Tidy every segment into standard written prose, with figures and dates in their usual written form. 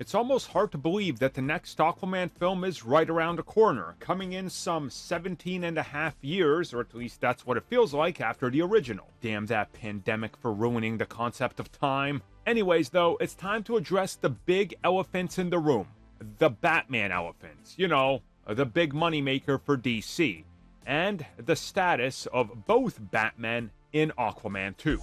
It's almost hard to believe that the next Aquaman film is right around the corner, coming in some 17 and a half years, or at least that's what it feels like after the original. Damn that pandemic for ruining the concept of time. Anyways though, it's time to address the big elephants in the room. The Batman elephants, you know, the big moneymaker for DC, and the status of both Batmen in Aquaman 2.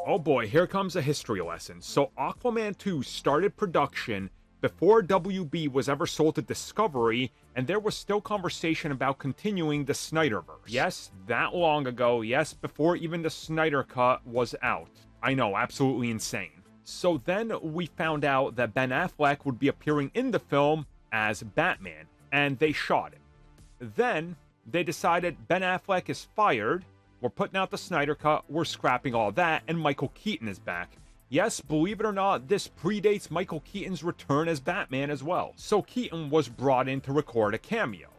Oh boy, here comes a history lesson. So Aquaman 2 started production before WB was ever sold to Discovery, and there was still conversation about continuing the Snyderverse. Yes, that long ago, yes, before even the Snyder Cut was out. I know, absolutely insane. So then we found out that Ben Affleck would be appearing in the film as Batman, and they shot it. Then they decided Ben Affleck is fired, we're putting out the Snyder Cut, we're scrapping all that, and Michael Keaton is back. Yes, believe it or not, this predates Michael Keaton's return as Batman as well. So Keaton was brought in to record a cameo.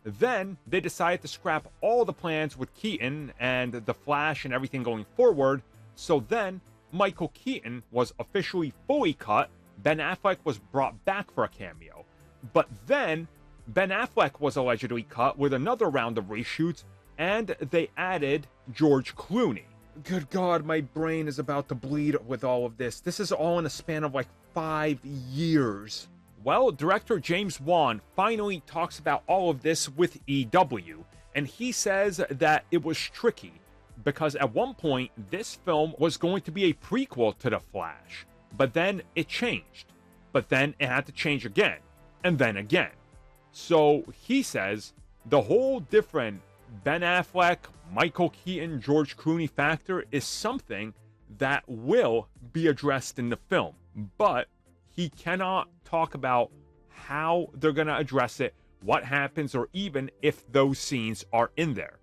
Then they decided to scrap all the plans with Keaton and the Flash and everything going forward. So then Michael Keaton was officially fully cut. Ben Affleck was brought back for a cameo. But then Ben Affleck was allegedly cut with another round of reshoots, and they added George Clooney. Good God, my brain is about to bleed with all of this. This is all in a span of like 5 years. Well, director James Wan finally talks about all of this with EW, and he says that it was tricky because at one point this film was going to be a prequel to The Flash, but then it changed. But then it had to change again, and then again. So he says the whole different Ben Affleck, Michael Keaton, George Clooney factor is something that will be addressed in the film, but he cannot talk about how they're going to address it, what happens, or even if those scenes are in there.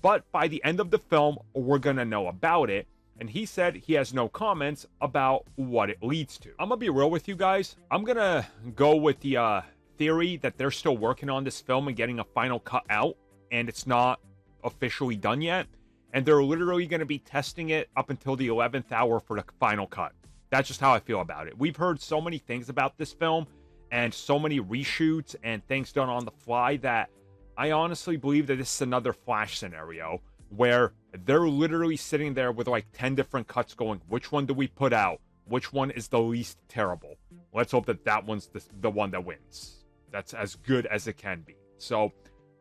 But by the end of the film, we're going to know about it, and he said he has no comments about what it leads to. I'm going to be real with you guys. I'm going to go with the theory that they're still working on this film and getting a final cut out, and it's not officially done yet, and they're literally going to be testing it up until the 11th hour for the final cut. That's just how I feel about it. We've heard so many things about this film and so many reshoots and things done on the fly that I honestly believe that this is another Flash scenario where they're literally sitting there with like 10 different cuts going, which one do we put out? Which one is the least terrible? Let's hope that that one's the one that wins. That's as good as it can be. So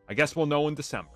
I guess we'll know in December.